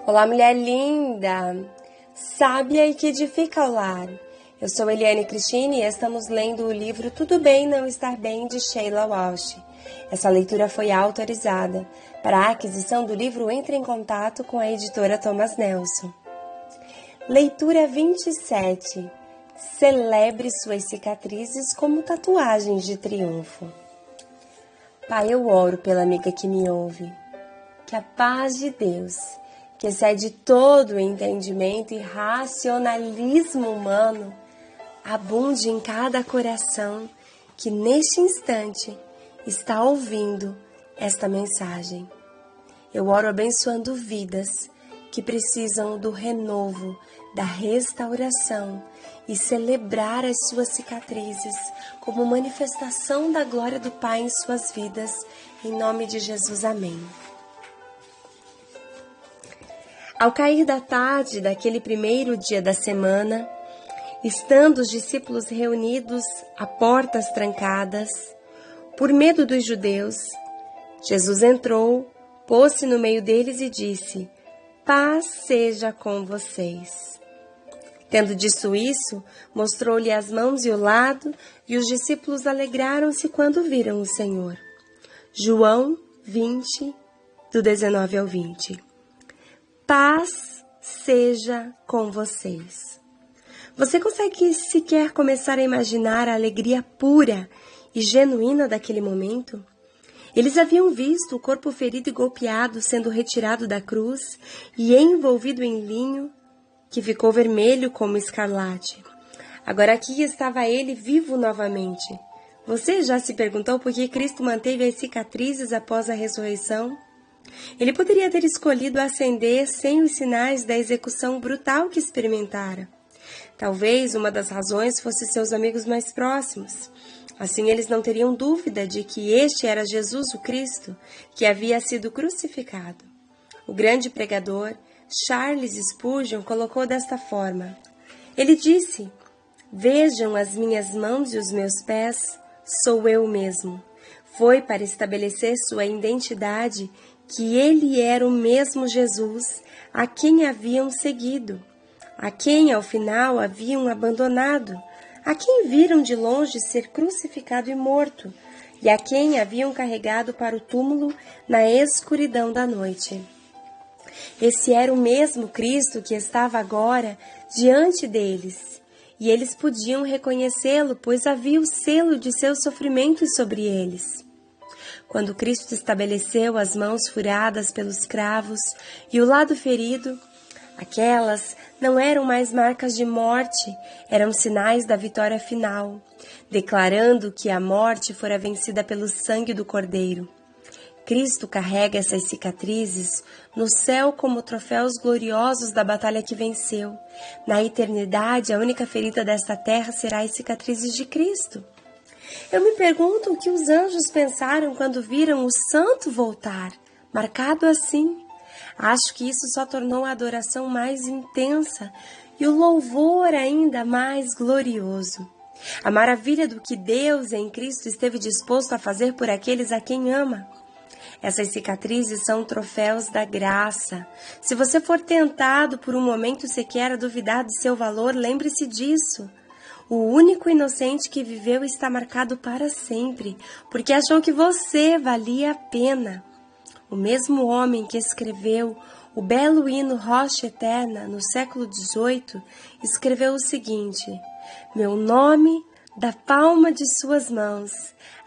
Olá, mulher linda, sábia e que edifica o lar. Eu sou Eliane Cristine e estamos lendo o livro Tudo Bem Não Estar Bem, de Sheila Walsh. Essa leitura foi autorizada. Para a aquisição do livro, entre em contato com a editora Thomas Nelson. Leitura 27. Celebre suas cicatrizes como tatuagens de triunfo. Pai, eu oro pela amiga que me ouve. Que a paz de Deus, que excede todo o entendimento e racionalismo humano, abunde em cada coração que neste instante está ouvindo esta mensagem. Eu oro abençoando vidas que precisam do renovo, da restauração e celebrar as suas cicatrizes como manifestação da glória do Pai em suas vidas. Em nome de Jesus, amém. Ao cair da tarde daquele primeiro dia da semana, estando os discípulos reunidos a portas trancadas, por medo dos judeus, Jesus entrou, pôs-se no meio deles e disse: "Paz seja com vocês." Tendo dito isso, mostrou-lhe as mãos e o lado, e os discípulos alegraram-se quando viram o Senhor. João 20, do 19 ao 20. Paz seja com vocês. Você consegue sequer começar a imaginar a alegria pura e genuína daquele momento? Eles haviam visto o corpo ferido e golpeado sendo retirado da cruz e envolvido em linho, que ficou vermelho como escarlate. Agora aqui estava ele vivo novamente. Você já se perguntou por que Cristo manteve as cicatrizes após a ressurreição? Ele poderia ter escolhido ascender sem os sinais da execução brutal que experimentara. Talvez uma das razões fosse seus amigos mais próximos. Assim eles não teriam dúvida de que este era Jesus o Cristo, que havia sido crucificado. O grande pregador, Charles Spurgeon, colocou desta forma. Ele disse: "Vejam as minhas mãos e os meus pés, sou eu mesmo." Foi para estabelecer sua identidade que ele era o mesmo Jesus a quem haviam seguido, a quem ao final haviam abandonado, a quem viram de longe ser crucificado e morto, e a quem haviam carregado para o túmulo na escuridão da noite. Esse era o mesmo Cristo que estava agora diante deles, e eles podiam reconhecê-lo, pois havia o selo de seus sofrimentos sobre eles. Quando Cristo estabeleceu as mãos furadas pelos cravos e o lado ferido, aquelas não eram mais marcas de morte, eram sinais da vitória final, declarando que a morte fora vencida pelo sangue do Cordeiro. Cristo carrega essas cicatrizes no céu como troféus gloriosos da batalha que venceu. Na eternidade, a única ferida desta terra será as cicatrizes de Cristo. Eu me pergunto o que os anjos pensaram quando viram o santo voltar, marcado assim. Acho que isso só tornou a adoração mais intensa e o louvor ainda mais glorioso. A maravilha do que Deus em Cristo esteve disposto a fazer por aqueles a quem ama. Essas cicatrizes são troféus da graça. Se você for tentado por um momento sequer a duvidar de seu valor, lembre-se disso. O único inocente que viveu está marcado para sempre, porque achou que você valia a pena. O mesmo homem que escreveu o belo hino Rocha Eterna no século XVIII escreveu o seguinte: "Meu nome da palma de suas mãos,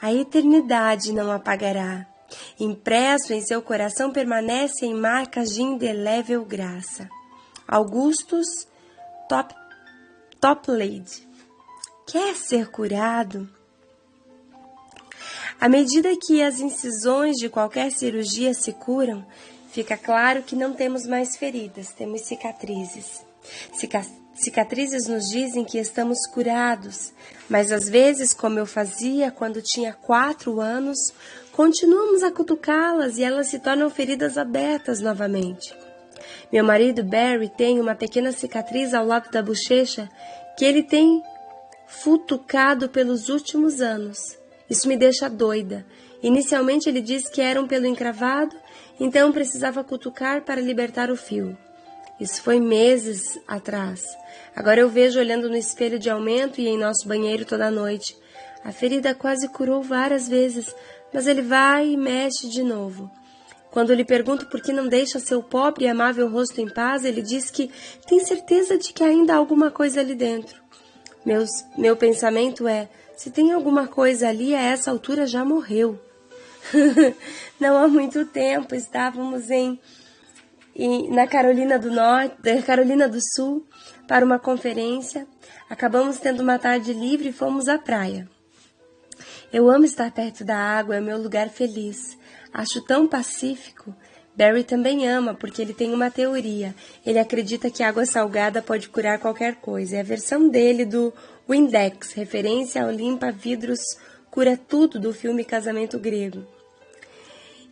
a eternidade não apagará. Impresso em seu coração permanece em marcas de indelével graça." Augustus Toplady. Quer ser curado? À medida que as incisões de qualquer cirurgia se curam, fica claro que não temos mais feridas, temos cicatrizes. Cicatrizes nos dizem que estamos curados, mas às vezes, como eu fazia quando tinha 4 anos, continuamos a cutucá-las e elas se tornam feridas abertas novamente. Meu marido Barry tem uma pequena cicatriz ao lado da bochecha que ele tem futucado pelos últimos anos. Isso me deixa doida. Inicialmente ele disse que era um pelo encravado, então precisava cutucar para libertar o fio. Isso foi meses atrás. Agora eu vejo olhando no espelho de aumento e em nosso banheiro toda noite. A ferida quase curou várias vezes, mas ele vai e mexe de novo. Quando lhe pergunto por que não deixa seu pobre e amável rosto em paz, ele diz que tem certeza de que ainda há alguma coisa ali dentro. Meu pensamento é, se tem alguma coisa ali, a essa altura já morreu. Não há muito tempo, estávamos na Carolina do Sul, para uma conferência. Acabamos tendo uma tarde livre e fomos à praia. Eu amo estar perto da água, é meu lugar feliz. Acho tão pacífico. Barry também ama, porque ele tem uma teoria. Ele acredita que água salgada pode curar qualquer coisa. É a versão dele do Windex, referência ao limpa-vidros cura tudo do filme Casamento Grego.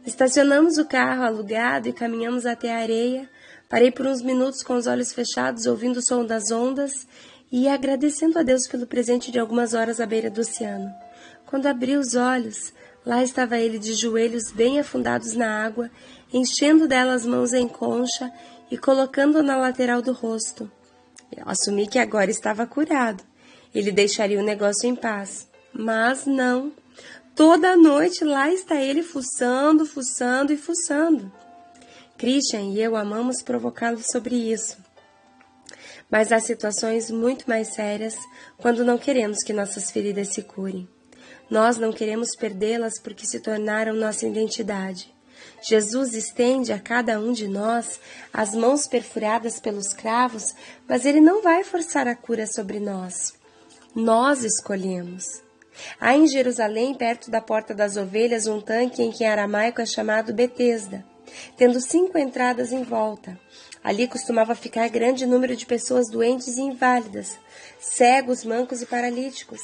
Estacionamos o carro alugado e caminhamos até a areia. Parei por uns minutos com os olhos fechados, ouvindo o som das ondas e agradecendo a Deus pelo presente de algumas horas à beira do oceano. Quando abri os olhos, lá estava ele de joelhos bem afundados na água, enchendo dela as mãos em concha e colocando na lateral do rosto. Eu assumi que agora estava curado. Ele deixaria o negócio em paz. Mas não. Toda a noite lá está ele fuçando, fuçando e fuçando. Christian e eu amamos provocá-lo sobre isso. Mas há situações muito mais sérias quando não queremos que nossas feridas se curem. Nós não queremos perdê-las porque se tornaram nossa identidade. Jesus estende a cada um de nós as mãos perfuradas pelos cravos, mas ele não vai forçar a cura sobre nós. Nós escolhemos. Há em Jerusalém, perto da Porta das Ovelhas, um tanque em que em aramaico é chamado Betesda, tendo 5 entradas em volta. Ali costumava ficar grande número de pessoas doentes e inválidas, cegos, mancos e paralíticos.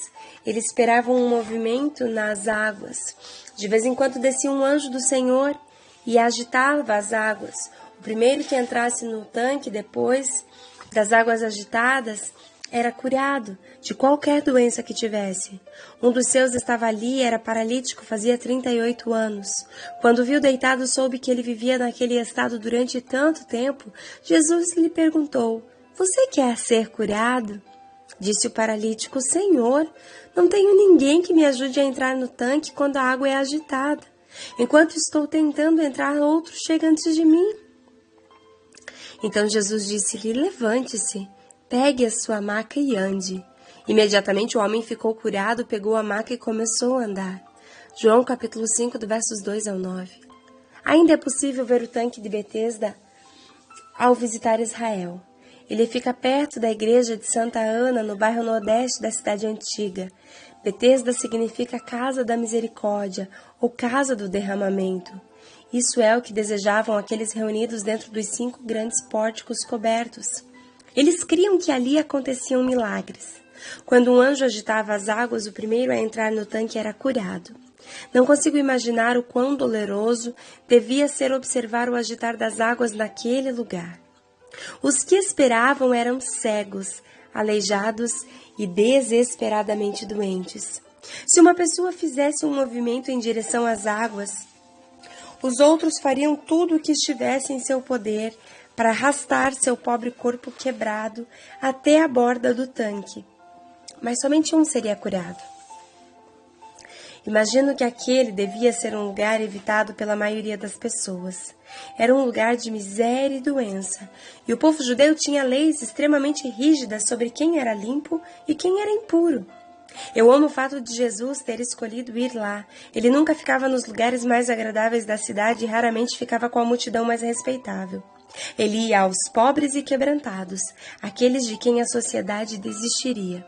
Eles esperavam um movimento nas águas. De vez em quando descia um anjo do Senhor e agitava as águas. O primeiro que entrasse no tanque depois das águas agitadas era curado de qualquer doença que tivesse. Um dos seus estava ali, era paralítico, fazia 38 anos. Quando viu deitado, soube que ele vivia naquele estado durante tanto tempo. Jesus lhe perguntou, você quer ser curado? Disse o paralítico, Senhor, não tenho ninguém que me ajude a entrar no tanque quando a água é agitada. Enquanto estou tentando entrar, outro chega antes de mim. Então Jesus disse-lhe, levante-se. Pegue a sua maca e ande. Imediatamente o homem ficou curado, pegou a maca e começou a andar. João capítulo 5, do versos 2 ao 9. Ainda é possível ver o tanque de Betesda ao visitar Israel. Ele fica perto da igreja de Santa Ana, no bairro nordeste da cidade antiga. Betesda significa casa da misericórdia ou casa do derramamento. Isso é o que desejavam aqueles reunidos dentro dos 5 grandes pórticos cobertos. Eles criam que ali aconteciam milagres. Quando um anjo agitava as águas, o primeiro a entrar no tanque era curado. Não consigo imaginar o quão doloroso devia ser observar o agitar das águas naquele lugar. Os que esperavam eram cegos, aleijados e desesperadamente doentes. Se uma pessoa fizesse um movimento em direção às águas, os outros fariam tudo o que estivesse em seu poder para arrastar seu pobre corpo quebrado até a borda do tanque. Mas somente um seria curado. Imagino que aquele devia ser um lugar evitado pela maioria das pessoas. Era um lugar de miséria e doença, e o povo judeu tinha leis extremamente rígidas sobre quem era limpo e quem era impuro. Eu amo o fato de Jesus ter escolhido ir lá. Ele nunca ficava nos lugares mais agradáveis da cidade e raramente ficava com a multidão mais respeitável. Ele ia aos pobres e quebrantados, aqueles de quem a sociedade desistira.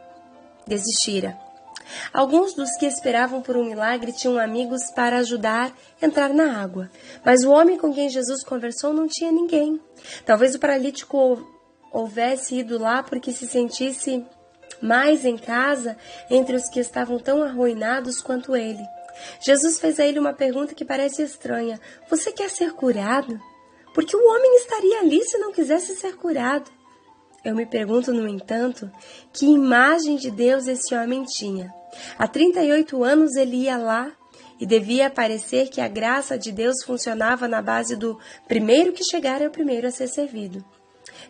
Alguns dos que esperavam por um milagre tinham amigos para ajudar a entrar na água, mas o homem com quem Jesus conversou não tinha ninguém. Talvez o paralítico houvesse ido lá porque se sentisse mais em casa entre os que estavam tão arruinados quanto ele. Jesus fez a ele uma pergunta que parece estranha. Você quer ser curado? Porque o homem estaria ali se não quisesse ser curado. Eu me pergunto, no entanto, que imagem de Deus esse homem tinha. Há 38 anos ele ia lá e devia parecer que a graça de Deus funcionava na base do primeiro que chegar é o primeiro a ser servido.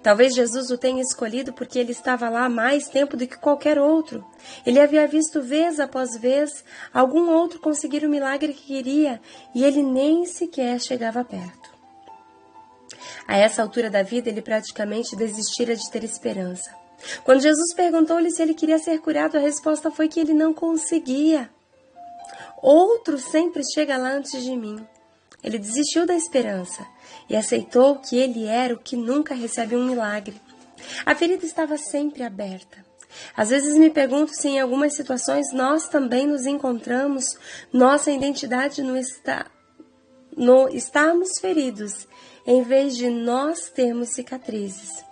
Talvez Jesus o tenha escolhido porque ele estava lá há mais tempo do que qualquer outro. Ele havia visto vez após vez algum outro conseguir o milagre que queria e ele nem sequer chegava perto. A essa altura da vida, ele praticamente desistira de ter esperança. Quando Jesus perguntou-lhe se ele queria ser curado, a resposta foi que ele não conseguia. Outro sempre chega lá antes de mim. Ele desistiu da esperança e aceitou que ele era o que nunca recebe um milagre. A ferida estava sempre aberta. Às vezes me pergunto se em algumas situações nós também nos encontramos, nossa identidade no estarmos feridos, em vez de nós termos cicatrizes.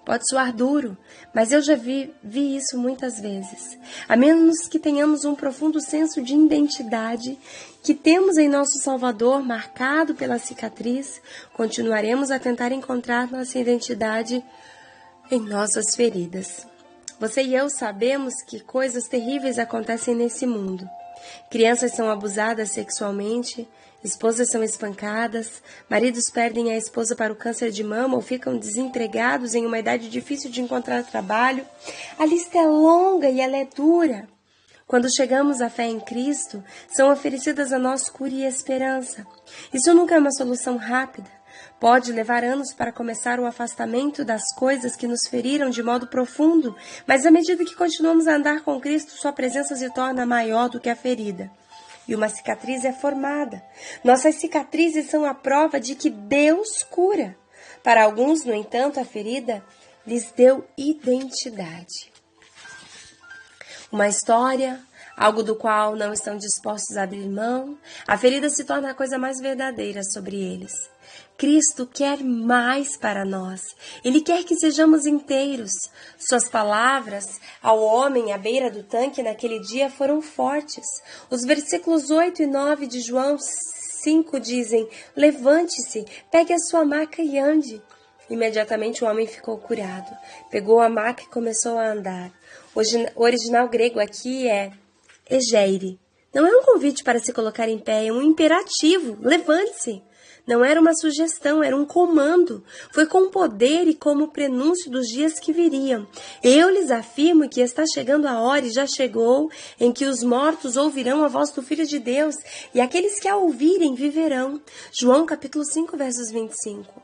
Pode soar duro, mas eu já vi isso muitas vezes. A menos que tenhamos um profundo senso de identidade que temos em nosso Salvador marcado pela cicatriz, continuaremos a tentar encontrar nossa identidade em nossas feridas. Você e eu sabemos que coisas terríveis acontecem nesse mundo. Crianças são abusadas sexualmente, esposas são espancadas, maridos perdem a esposa para o câncer de mama ou ficam desempregados em uma idade difícil de encontrar trabalho. A lista é longa e ela é dura. Quando chegamos à fé em Cristo, são oferecidas a nós cura e esperança. Isso nunca é uma solução rápida. Pode levar anos para começar o afastamento das coisas que nos feriram de modo profundo, mas à medida que continuamos a andar com Cristo, sua presença se torna maior do que a ferida. E uma cicatriz é formada. Nossas cicatrizes são a prova de que Deus cura. Para alguns, no entanto, a ferida lhes deu identidade. Uma história, algo do qual não estão dispostos a abrir mão, a ferida se torna a coisa mais verdadeira sobre eles. Cristo quer mais para nós. Ele quer que sejamos inteiros. Suas palavras ao homem à beira do tanque naquele dia foram fortes. Os versículos 8 e 9 de João 5 dizem: levante-se, pegue a sua maca e ande. Imediatamente o homem ficou curado. Pegou a maca e começou a andar. O original grego aqui é egeire. Não é um convite para se colocar em pé, é um imperativo. Levante-se. Não era uma sugestão, era um comando. Foi com poder e como prenúncio dos dias que viriam. Eu lhes afirmo que está chegando a hora, e já chegou, em que os mortos ouvirão a voz do Filho de Deus, e aqueles que a ouvirem viverão. João capítulo 5, versos 25.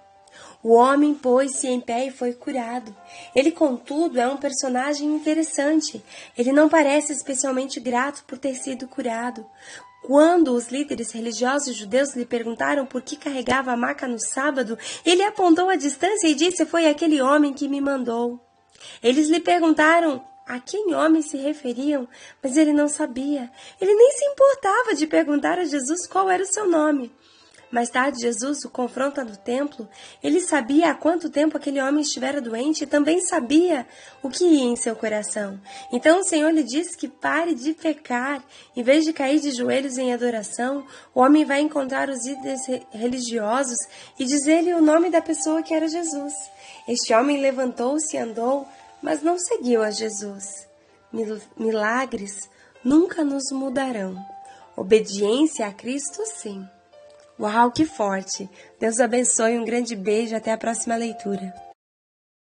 O homem pôs-se em pé e foi curado. Ele, contudo, é um personagem interessante. Ele não parece especialmente grato por ter sido curado. Quando os líderes religiosos judeus lhe perguntaram por que carregava a maca no sábado, ele apontou a distância e disse: foi aquele homem que me mandou. Eles lhe perguntaram a quem homens se referiam, mas ele não sabia. Ele nem se importava de perguntar a Jesus qual era o seu nome. Mais tarde, Jesus o confronta no templo. Ele sabia há quanto tempo aquele homem estivera doente e também sabia o que ia em seu coração. Então o Senhor lhe diz que pare de pecar. Em vez de cair de joelhos em adoração, o homem vai encontrar os líderes religiosos e dizer-lhe o nome da pessoa que era Jesus. Este homem levantou-se e andou, mas não seguiu a Jesus. Milagres nunca nos mudarão. Obediência a Cristo, sim. Uau, que forte! Deus abençoe, um grande beijo, até a próxima leitura.